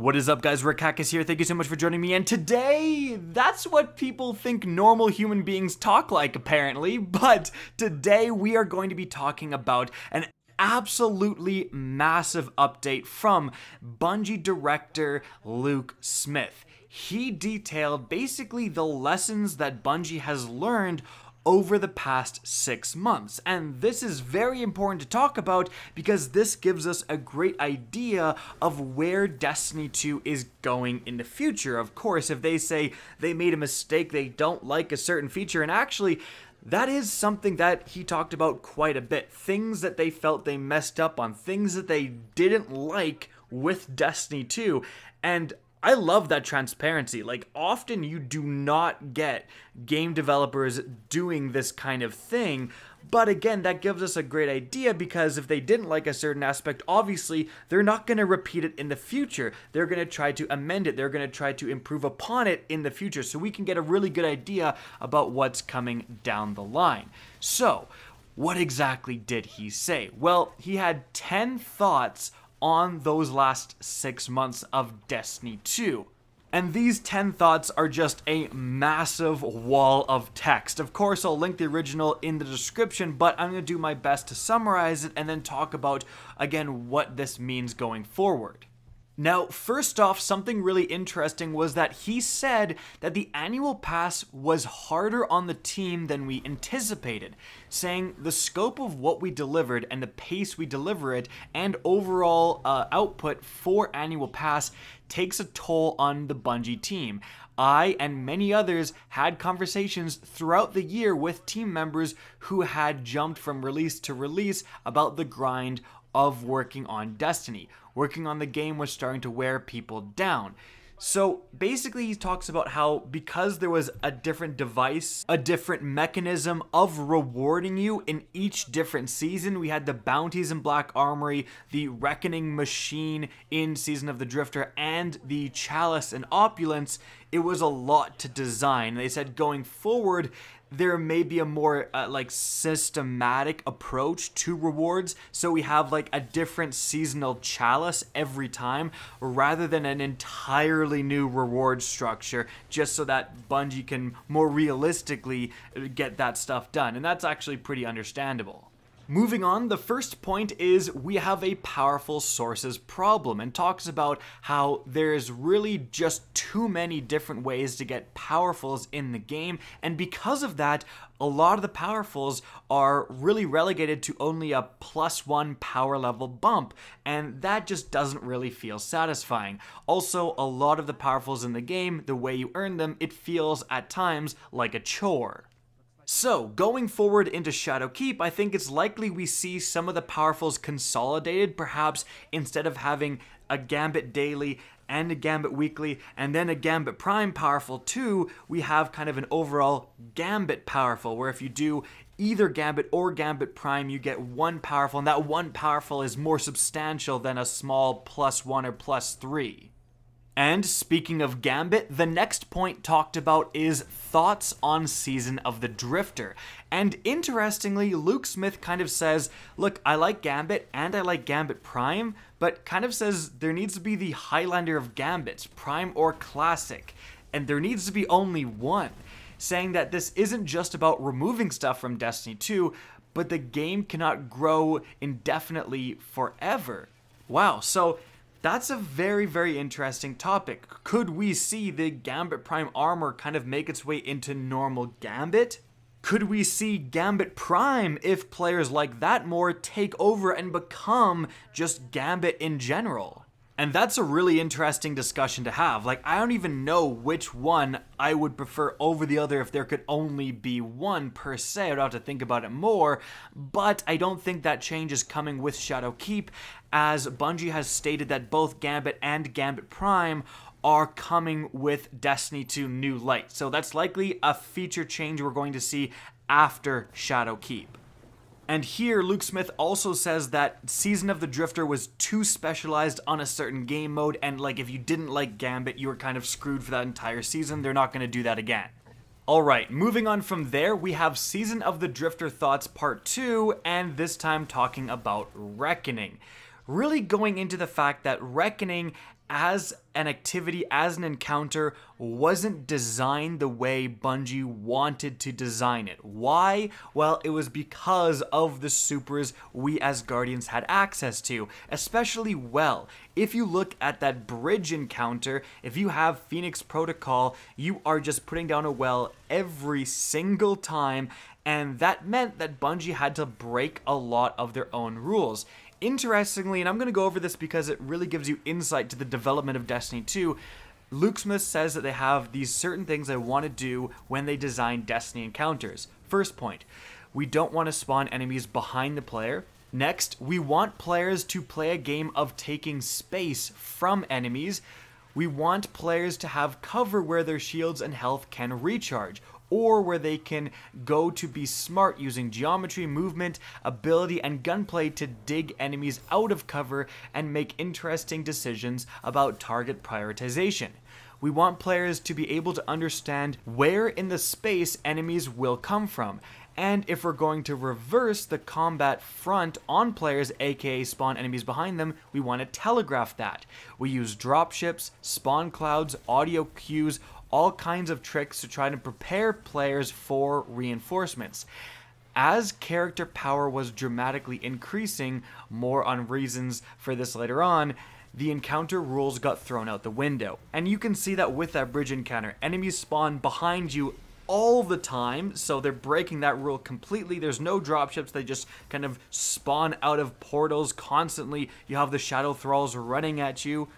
What is up, guys? We're Kackis here. Thank you so much for joining me, and today, that's what people think normal human beings talk like, apparently, but today we are going to be talking about an absolutely massive update from Bungie director Luke Smith. He detailed basically the lessons that Bungie has learned over the past 6 months. And this is very important to talk about because this gives us a great idea of where Destiny 2 is going in the future. Of course, if they say they made a mistake, they don't like a certain feature, and actually, that is something that he talked about quite a bit. Things that they felt they messed up on, things that they didn't like with Destiny 2, and I love that transparency. Like, often you do not get game developers doing this kind of thing, but again, that gives us a great idea because if they didn't like a certain aspect, obviously, they're not going to repeat it in the future. They're going to try to amend it. They're going to try to improve upon it in the future, so we can get a really good idea about what's coming down the line. So, what exactly did he say? Well, he had 10 thoughts on those last 6 months of Destiny 2. And these 10 thoughts are just a massive wall of text. Of course, I'll link the original in the description, but I'm going to do my best to summarize it and then talk about, again, what this means going forward. Now, first off, something really interesting was that he said that the annual pass was harder on the team than we anticipated, saying the scope of what we delivered and the pace we deliver it and overall output for annual pass takes a toll on the Bungie team. I and many others had conversations throughout the year with team members who had jumped from release to release about the grind of working on Destiny. Working on the game was starting to wear people down. So basically he talks about how because there was a different device, a different mechanism of rewarding you in each different season. We had the bounties in Black Armory, the Reckoning Machine in Season of the Drifter, and the Chalice and Opulence. It was a lot to design. They said going forward, there may be a more systematic approach to rewards, so we have like a different seasonal chalice every time rather than an entirely new reward structure, just so that Bungie can more realistically get that stuff done, and that's actually pretty understandable. Moving on, the first point is we have a powerful sources problem, and talks about how there's really just too many different ways to get powerfuls in the game, and because of that, a lot of the powerfuls are really relegated to only a +1 power level bump, and that just doesn't really feel satisfying. Also, a lot of the powerfuls in the game, the way you earn them, it feels at times like a chore. So, going forward into Shadowkeep, I think it's likely we see some of the powerfuls consolidated. Perhaps instead of having a Gambit daily and a Gambit weekly and then a Gambit Prime powerful too, we have kind of an overall Gambit powerful, where if you do either Gambit or Gambit Prime, you get one powerful, and that one powerful is more substantial than a small +1 or +3. And speaking of Gambit, the next point talked about is thoughts on Season of the Drifter. And interestingly, Luke Smith kind of says, look, I like Gambit and I like Gambit Prime, but kind of says there needs to be the Highlander of Gambits, Prime or Classic, and there needs to be only one, saying that this isn't just about removing stuff from Destiny 2, but the game cannot grow indefinitely forever. Wow, so that's a very, very interesting topic. Could we see the Gambit Prime armor kind of make its way into normal Gambit? Could we see Gambit Prime, if players like that more, take over and become just Gambit in general? And that's a really interesting discussion to have. Like, I don't even know which one I would prefer over the other if there could only be one per se. I'd have to think about it more, but I don't think that change is coming with Shadowkeep, as Bungie has stated that both Gambit and Gambit Prime are coming with Destiny 2 New Light. So that's likely a feature change we're going to see after Shadowkeep. And here, Luke Smith also says that Season of the Drifter was too specialized on a certain game mode, and like if you didn't like Gambit, you were kind of screwed for that entire season. They're not going to do that again. Alright, moving on from there, we have Season of the Drifter Thoughts Part 2, and this time talking about Reckoning. really going into the fact that Reckoning as an activity, as an encounter, wasn't designed the way Bungie wanted to design it. Why? Well, it was because of the supers we as Guardians had access to, especially Well. If you look at that bridge encounter, if you have Phoenix Protocol, you are just putting down a well every single time, and that meant that Bungie had to break a lot of their own rules. Interestingly, and I'm going to go over this because it really gives you insight to the development of Destiny 2, Luke Smith says that they have these certain things they want to do when they design Destiny encounters. First point, we don't want to spawn enemies behind the player. Next, we want players to play a game of taking space from enemies. We want players to have cover where their shields and health can recharge, or where they can go to be smart using geometry, movement, ability, and gunplay to dig enemies out of cover and make interesting decisions about target prioritization. We want players to be able to understand where in the space enemies will come from. And if we're going to reverse the combat front on players, aka spawn enemies behind them, we want to telegraph that. We use dropships, spawn clouds, audio cues, all kinds of tricks to try to prepare players for reinforcements. As character power was dramatically increasing, more on reasons for this later on, the encounter rules got thrown out the window. And you can see that with that bridge encounter. Enemies spawn behind you all the time, so they're breaking that rule completely. There's no dropships, they just kind of spawn out of portals constantly. You have the Shadow Thralls running at you.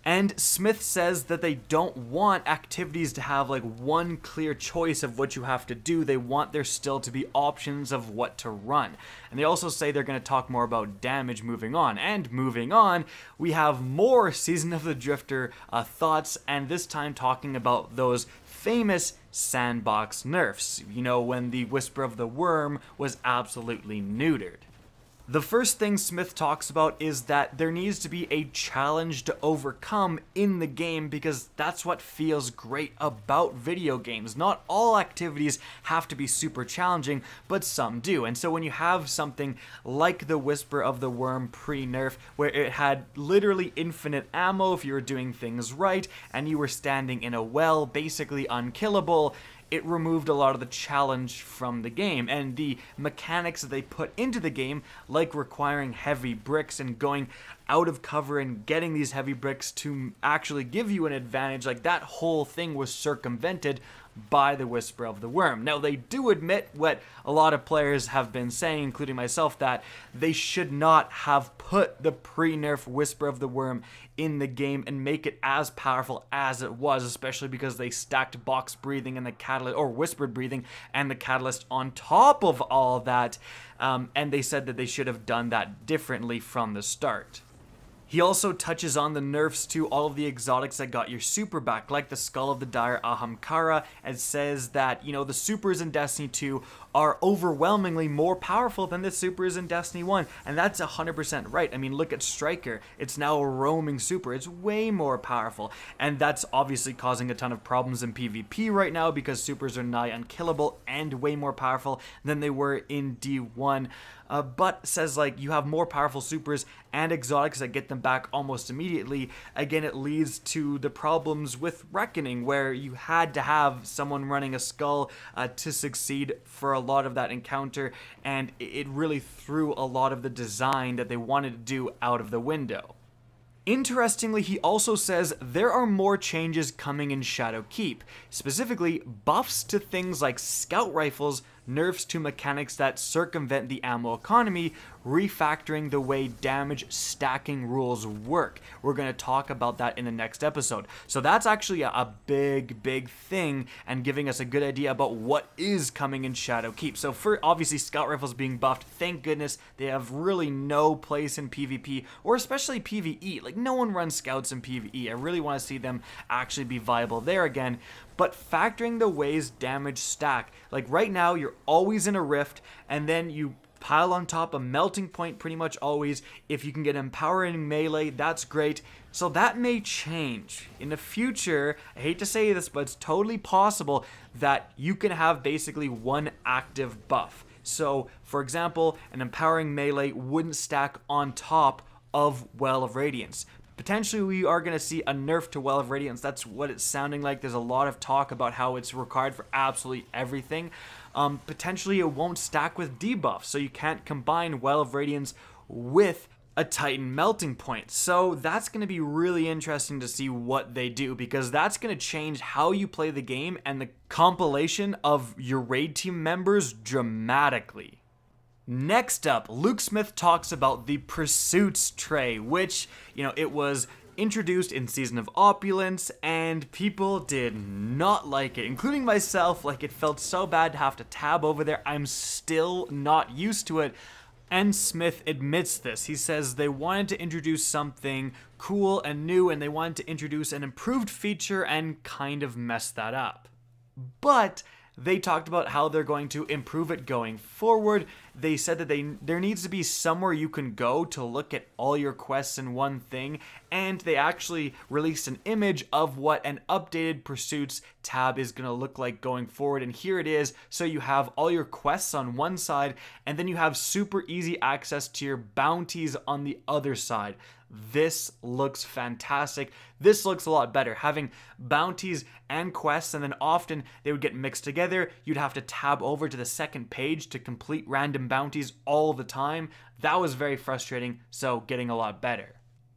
And Smith says that they don't want activities to have like one clear choice of what you have to do. They want there still to be options of what to run. And they also say they're going to talk more about damage moving on. And moving on, we have more Season of the Drifter thoughts, and this time talking about those famous sandbox nerfs. You know, when the Whisper of the Worm was absolutely neutered. The first thing Smith talks about is that there needs to be a challenge to overcome in the game, because that's what feels great about video games. Not all activities have to be super challenging, but some do. And so when you have something like the Whisper of the Worm pre-nerf, where it had literally infinite ammo if you were doing things right, and you were standing in a well, basically unkillable, it removed a lot of the challenge from the game, and the mechanics that they put into the game, like requiring heavy bricks and going out of cover and getting these heavy bricks to actually give you an advantage, like that whole thing was circumvented by the Whisper of the Worm. Now, they do admit what a lot of players have been saying, including myself, that they should not have put the pre-nerf Whisper of the Worm in the game and make it as powerful as it was, especially because they stacked box breathing and the catalyst, or whispered breathing and the catalyst on top of all that, and they said that they should have done that differently from the start. He also touches on the nerfs to all of the exotics that got your super back, like the Skull of the Dire Ahamkara, and says that, you know, the supers in Destiny 2 are overwhelmingly more powerful than the supers in Destiny 1, and that's 100% right. I mean, look at Striker. It's now a roaming super. It's way more powerful, and that's obviously causing a ton of problems in PvP right now because supers are nigh unkillable and way more powerful than they were in D1. But says, like, you have more powerful supers and exotics that get them back almost immediately. Again, it leads to the problems with Reckoning, where you had to have someone running a skull to succeed for a lot of that encounter, and it really threw a lot of the design that they wanted to do out of the window. Interestingly, he also says there are more changes coming in Shadowkeep, specifically buffs to things like scout rifles, nerfs to mechanics that circumvent the ammo economy, refactoring the way damage stacking rules work. We're going to talk about that in the next episode. So that's actually a big thing, and giving us a good idea about what is coming in Shadowkeep. So for obviously scout rifles being buffed, thank goodness. They have really no place in PvP, or especially PvE. Like, no one runs scouts in PvE. I really want to see them actually be viable there again. But factoring the ways damage stack, like right now you're always in a rift, and then you pile on top a melting point pretty much always. If you can get empowering melee, that's great. So that may change in the future. I hate to say this, but it's totally possible that you can have basically one active buff. So for example, an empowering melee wouldn't stack on top of Well of Radiance. Potentially we are going to see a nerf to Well of Radiance. That's what it's sounding like. There's a lot of talk about how it's required for absolutely everything. Potentially it won't stack with debuffs, so you can't combine Well of Radiance with a Titan melting point. So that's going to be really interesting to see what they do, because that's going to change how you play the game and the compilation of your raid team members dramatically. Next up, Luke Smith talks about the Pursuits tray, which, it was introduced in Season of Opulence, and people did not like it, including myself. Like, it felt so bad to have to tab over there. I'm still not used to it. And Smith admits this. He says they wanted to introduce something cool and new, and they wanted to introduce an improved feature and kind of mess that up. But they talked about how they're going to improve it going forward. They said that there needs to be somewhere you can go to look at all your quests in one thing, and they actually released an image of what an updated Pursuits tab is going to look like going forward, and here it is. So you have all your quests on one side, and then you have super easy access to your bounties on the other side. This looks fantastic. This looks a lot better. Having bounties and quests, and then often they would get mixed together. You'd have to tab over to the second page to complete random bounties all the time. That was very frustrating, so getting a lot better.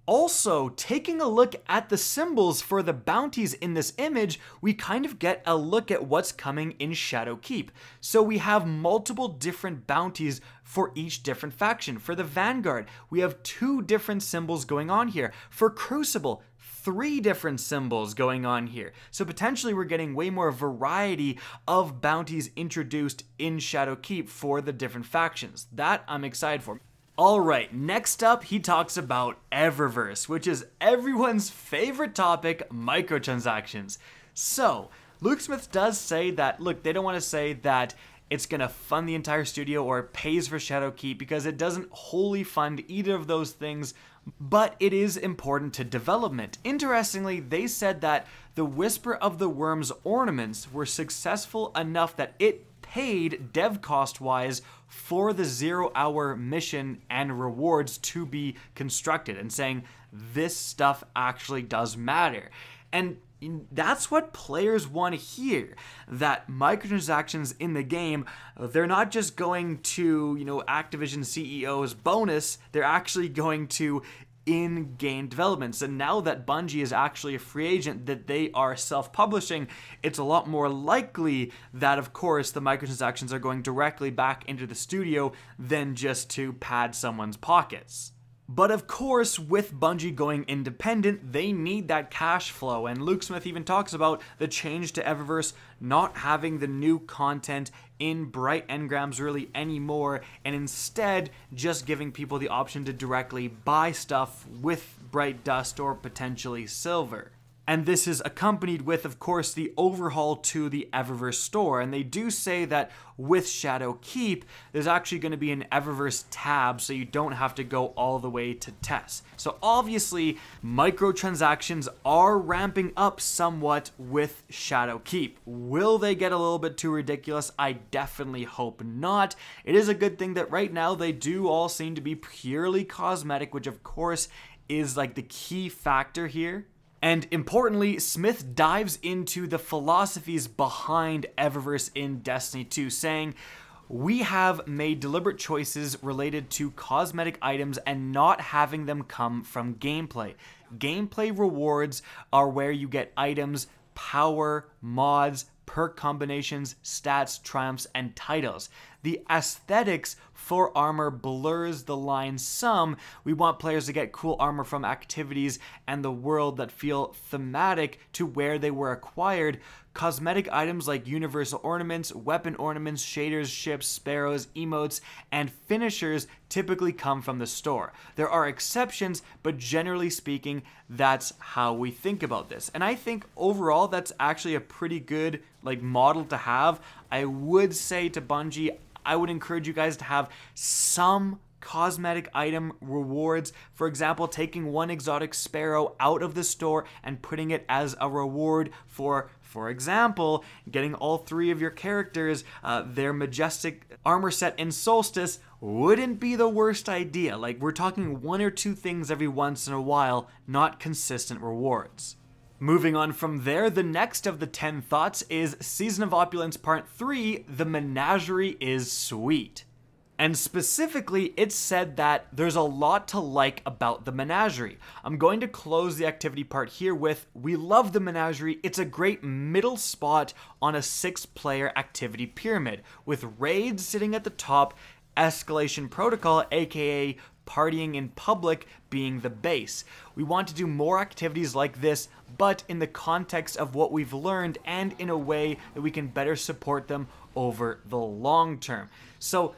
Also, taking a look at the symbols for the bounties in this image, we kind of get a look at what's coming in Shadowkeep. So we have multiple different bounties for each different faction. For the Vanguard, we have 2 different symbols going on here. For Crucible, 3 different symbols going on here. So potentially we're getting way more variety of bounties introduced in Shadowkeep for the different factions. That I'm excited for. Alright, next up he talks about Eververse, which is everyone's favorite topic, microtransactions. So, Luke Smith does say that, look, they don't want to say that it's going to fund the entire studio or pays for Shadowkeep, because it doesn't wholly fund either of those things, but it is important to development. Interestingly, they said that the Whisper of the Worms ornaments were successful enough that it paid dev cost wise for the 0-hour mission and rewards to be constructed, and saying this stuff actually does matter. And that's what players want to hear, that microtransactions in the game, they're not just going to, Activision CEO's bonus, they're actually going to in-game developments. And now that Bungie is actually a free agent, that they are self-publishing, it's a lot more likely that, of course, the microtransactions are going directly back into the studio than just to pad someone's pockets. But of course, with Bungie going independent, they need that cash flow, and Luke Smith even talks about the change to Eververse not having the new content in Bright Engrams really anymore, and instead just giving people the option to directly buy stuff with Bright Dust or potentially Silver. And this is accompanied with, of course, the overhaul to the Eververse store. And they do say that with Shadowkeep, there's actually going to be an Eververse tab, so you don't have to go all the way to test. So obviously, microtransactions are ramping up somewhat with Shadowkeep. Will they get a little bit too ridiculous? I definitely hope not. It is a good thing that right now they do all seem to be purely cosmetic, which of course is like the key factor here. And importantly, Smith dives into the philosophies behind Eververse in Destiny 2, saying, "We have made deliberate choices related to cosmetic items and not having them come from gameplay. Gameplay rewards are where you get items, power, mods, perk combinations, stats, triumphs, and titles. The aesthetics for armor blurs the line some. We want players to get cool armor from activities and the world that feel thematic to where they were acquired. Cosmetic items like universal ornaments, weapon ornaments, shaders, ships, sparrows, emotes, and finishers typically come from the store. There are exceptions, but generally speaking, that's how we think about this." And I think overall that's actually a pretty good model to have. I would say to Bungie, I would encourage you guys to have some cosmetic item rewards. For example, taking one exotic sparrow out of the store and putting it as a reward for example, getting all 3 of your characters their majestic armor set in Solstice wouldn't be the worst idea. Like, we're talking 1 or 2 things every once in a while, not consistent rewards. Moving on from there, the next of the 10 thoughts is Season of Opulence Part 3, the Menagerie is sweet. And specifically, it's said that there's a lot to like about the Menagerie. I'm going to close the activity part here with, we love the Menagerie. It's a great middle spot on a 6-player activity pyramid, with raids sitting at the top, escalation protocol, aka partying in public, being the base. We want to do more activities like this, but in the context of what we've learned and in a way that we can better support them over the long term. So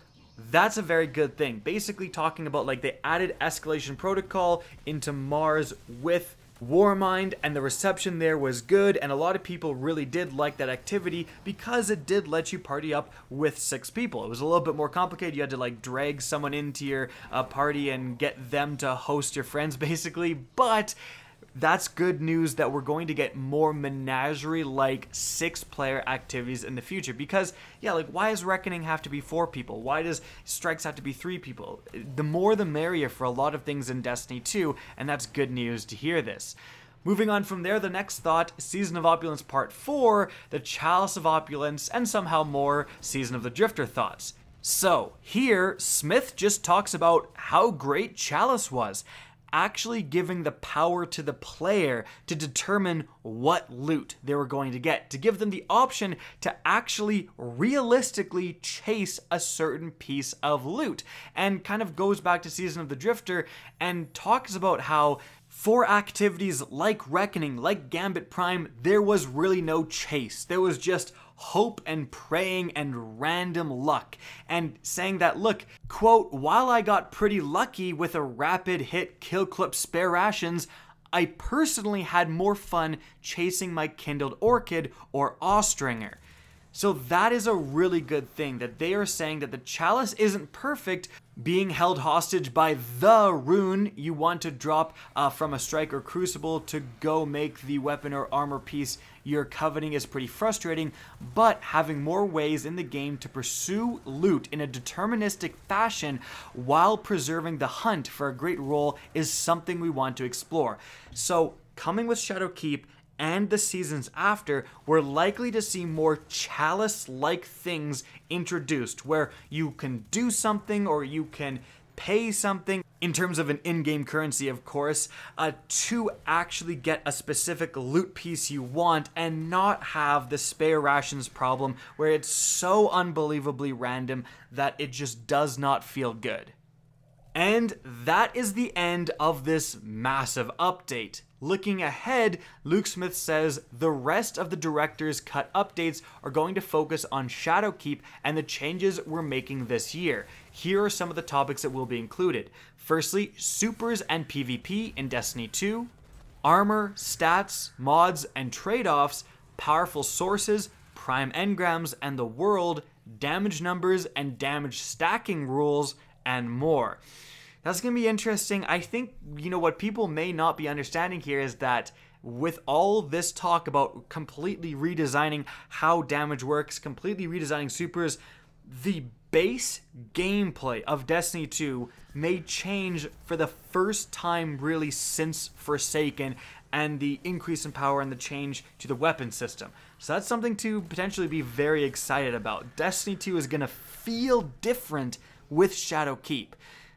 that's a very good thing. Basically talking about, like, they added escalation protocol into Mars with Warmind, and the reception there was good, and a lot of people really did like that activity because it did let you party up with 6 people. It was a little bit more complicated. You had to, like, drag someone into your party and get them to host your friends, basically, but that's good news that we're going to get more Menagerie-like 6-player activities in the future. Because, yeah, like, why does Reckoning have to be 4 people? Why does Strikes have to be 3 people? The more the merrier for a lot of things in Destiny 2, and that's good news to hear this. Moving on from there, the next thought, Season of Opulence Part 4, the Chalice of Opulence, and somehow more Season of the Drifter thoughts. So, here, Smith just talks about how great Chalice was, actually giving the power to the player to determine what loot they were going to get, to give them the option to actually realistically chase a certain piece of loot, and kind of goes back to Season of the Drifter and talks about how for activities like Reckoning, like Gambit Prime, there was really no chase. There was just hope and praying and random luck, and saying that, look, quote, while I got pretty lucky with a rapid hit kill clip spare rations, I personally had more fun chasing my Kindled Orchid or Awstringer. So that is a really good thing, that they are saying that the Chalice isn't perfect, being held hostage by the rune you want to drop from a Strike or Crucible to go make the weapon or armor piece you're coveting is pretty frustrating, but having more ways in the game to pursue loot in a deterministic fashion while preserving the hunt for a great role is something we want to explore. So coming with Shadowkeep and the seasons after, we're likely to see more Chalice-like things introduced, where you can do something or you can pay something, in terms of an in-game currency, of course, to actually get a specific loot piece you want and not have the spare rations problem where it's so unbelievably random that it just does not feel good. And that is the end of this massive update. Looking ahead, Luke Smith says the rest of the director's cut updates are going to focus on Shadowkeep and the changes we're making this year. Here are some of the topics that will be included. Firstly, supers and PvP in Destiny 2, armor, stats, mods, and trade-offs, powerful sources, prime engrams and the world, damage numbers and damage stacking rules, and more. That's going to be interesting. I think, you know, what people may not be understanding here is that with all this talk about completely redesigning how damage works, completely redesigning supers, the base gameplay of Destiny 2 may change for the first time really since Forsaken, and the increase in power and the change to the weapon system. So that's something to potentially be very excited about. Destiny 2 is going to feel different with Shadowkeep.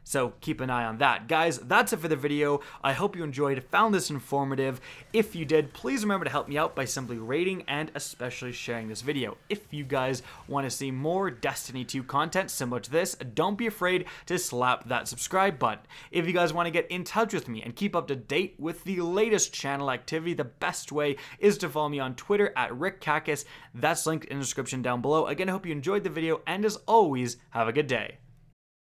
So keep an eye on that. Guys, that's it for the video. I hope you enjoyed, found this informative. If you did, please remember to help me out by simply rating and especially sharing this video. If you guys want to see more Destiny 2 content similar to this, don't be afraid to slap that subscribe button. If you guys want to get in touch with me and keep up to date with the latest channel activity, the best way is to follow me on Twitter at RickKackis. That's linked in the description down below. Again, I hope you enjoyed the video, and as always, have a good day.